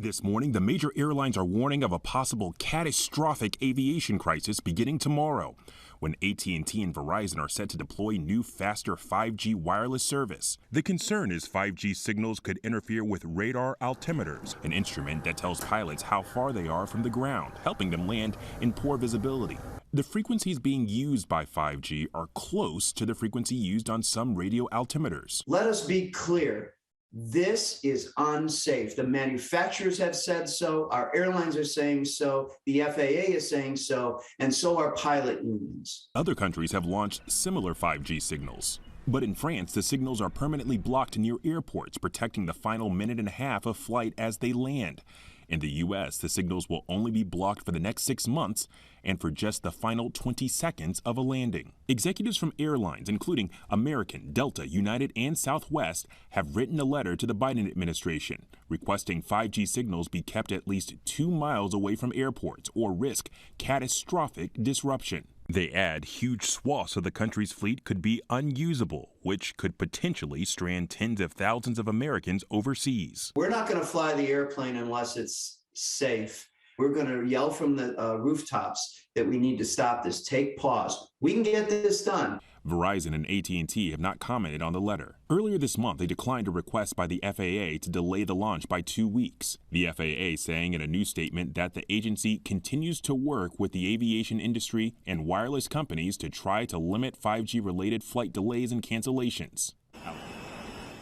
This morning, the major airlines are warning of a possible catastrophic aviation crisis beginning tomorrow, when AT&T and Verizon are set to deploy new, faster 5G wireless service. The concern is 5G signals could interfere with radar altimeters, an instrument that tells pilots how far they are from the ground, helping them land in poor visibility. The frequencies being used by 5G are close to the frequency used on some radio altimeters. Let us be clear. This is unsafe. The manufacturers have said so, our airlines are saying so, the FAA is saying so, and so are pilot unions. Other countries have launched similar 5G signals. But in France, the signals are permanently blocked near airports, protecting the final minute and a half of flight as they land. In the U.S., the signals will only be blocked for the next 6 months and for just the final 20 seconds of a landing. Executives from airlines, including American, Delta, United, and Southwest, have written a letter to the Biden administration requesting 5G signals be kept at least 2 miles away from airports or risk catastrophic disruption. They add huge swaths of the country's fleet could be unusable, which could potentially strand tens of thousands of Americans overseas. We're not going to fly the airplane unless it's safe. We're going to yell from the rooftops that we need to stop this. Take pause. We can get this done. Verizon and AT&T have not commented on the letter. Earlier this month, they declined a request by the FAA to delay the launch by 2 weeks. The FAA saying in a new statement that the agency continues to work with the aviation industry and wireless companies to try to limit 5G-related flight delays and cancellations.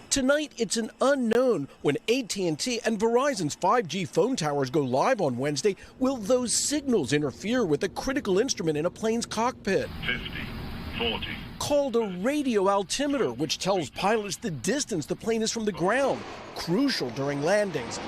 Tonight, it's an unknown. When AT&T and Verizon's 5G phone towers go live on Wednesday, will those signals interfere with a critical instrument in a plane's cockpit? 50, 40. Called a radio altimeter, which tells pilots the distance the plane is from the ground, crucial during landings,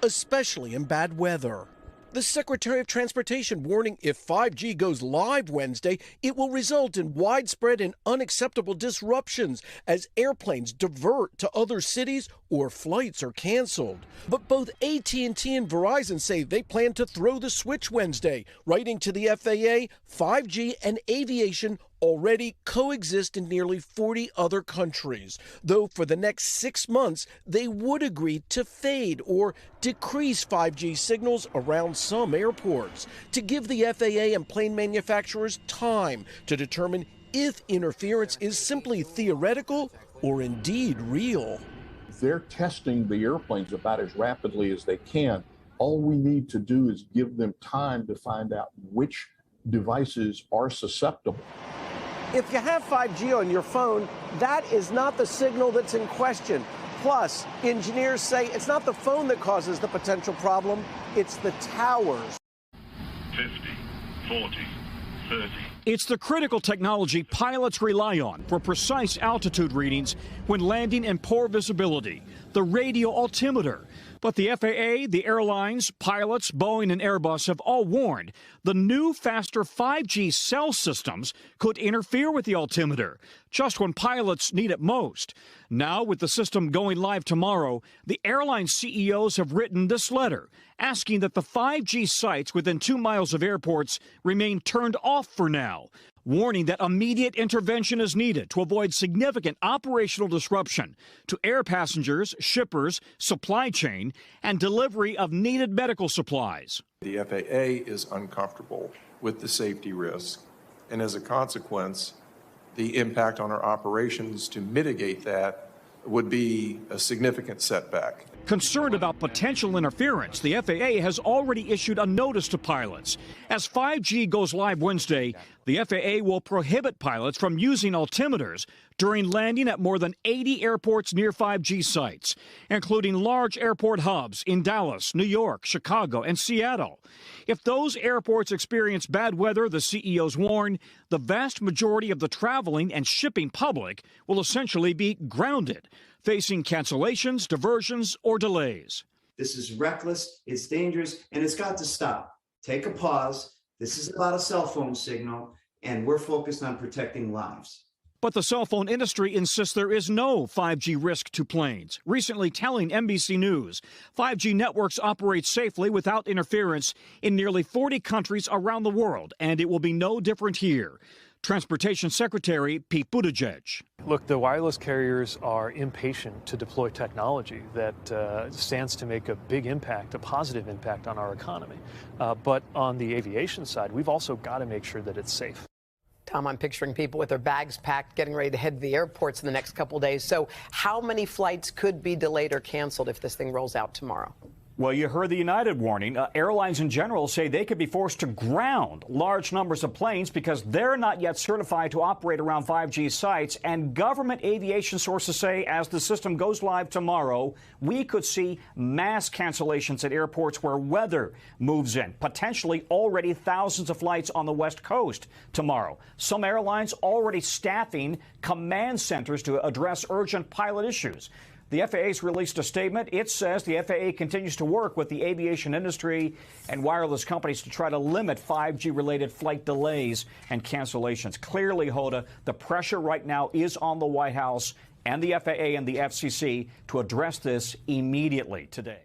especially in bad weather. The Secretary of Transportation warning if 5G goes live Wednesday, it will result in widespread and unacceptable disruptions as airplanes divert to other cities or flights are canceled. But both AT&T and Verizon say they plan to throw the switch Wednesday, writing to the FAA, 5G and aviation already coexist in nearly 40 other countries, though for the next 6 months they would agree to fade or decrease 5G signals around some airports to give the FAA and plane manufacturers time to determine if interference is simply theoretical or indeed real. They're testing the airplanes about as rapidly as they can. All we need to do is give them time to find out which devices are susceptible. If you have 5G on your phone, that is not the signal that's in question. Plus, engineers say it's not the phone that causes the potential problem, it's the towers. 50, 40, 30. It's the critical technology pilots rely on for precise altitude readings when landing in poor visibility, the radio altimeter. But the FAA, the airlines, pilots, Boeing and Airbus have all warned the new, faster 5G cell systems could interfere with the altimeter, just when pilots need it most. Now, with the system going live tomorrow, the airline CEOs have written this letter asking that the 5G sites within 2 miles of airports remain turned off for now, warning that immediate intervention is needed to avoid significant operational disruption to air passengers, shippers, supply chain, and delivery of needed medical supplies. The FAA is uncomfortable with the safety risk, and as a consequence, the impact on our operations to mitigate that would be a significant setback. Concerned about potential interference, the FAA has already issued a notice to pilots. As 5G goes live Wednesday, the FAA will prohibit pilots from using altimeters during landing at more than 80 airports near 5G sites, including large airport hubs in Dallas, New York, Chicago, and Seattle. If those airports experience bad weather, the CEOs warn, the vast majority of the traveling and shipping public will essentially be grounded, facing cancellations, diversions, or delays. This is reckless, it's dangerous, and it's got to stop. Take a pause. This is about a cell phone signal, and we're focused on protecting lives. But the cell phone industry insists there is no 5G risk to planes, recently telling NBC News 5G networks operate safely without interference in nearly 40 countries around the world, and it will be no different here. Transportation Secretary Pete Buttigieg. Look, the wireless carriers are impatient to deploy technology that stands to make a big impact, a positive impact on our economy. But on the aviation side, we've also got to make sure that it's safe. Tom, I'm picturing people with their bags packed, getting ready to head to the airports in the next couple of days. So how many flights could be delayed or canceled if this thing rolls out tomorrow? Well, you heard the United warning. Airlines in general say they could be forced to ground large numbers of planes because they're not yet certified to operate around 5G sites. And government aviation sources say as the system goes live tomorrow, we could see mass cancellations at airports where weather moves in. Potentially already thousands of flights on the West Coast tomorrow. Some airlines already staffing command centers to address urgent pilot issues. The FAA's released a statement. It says the FAA continues to work with the aviation industry and wireless companies to try to limit 5G-related flight delays and cancellations. Clearly, Hoda, the pressure right now is on the White House and the FAA and the FCC to address this immediately today.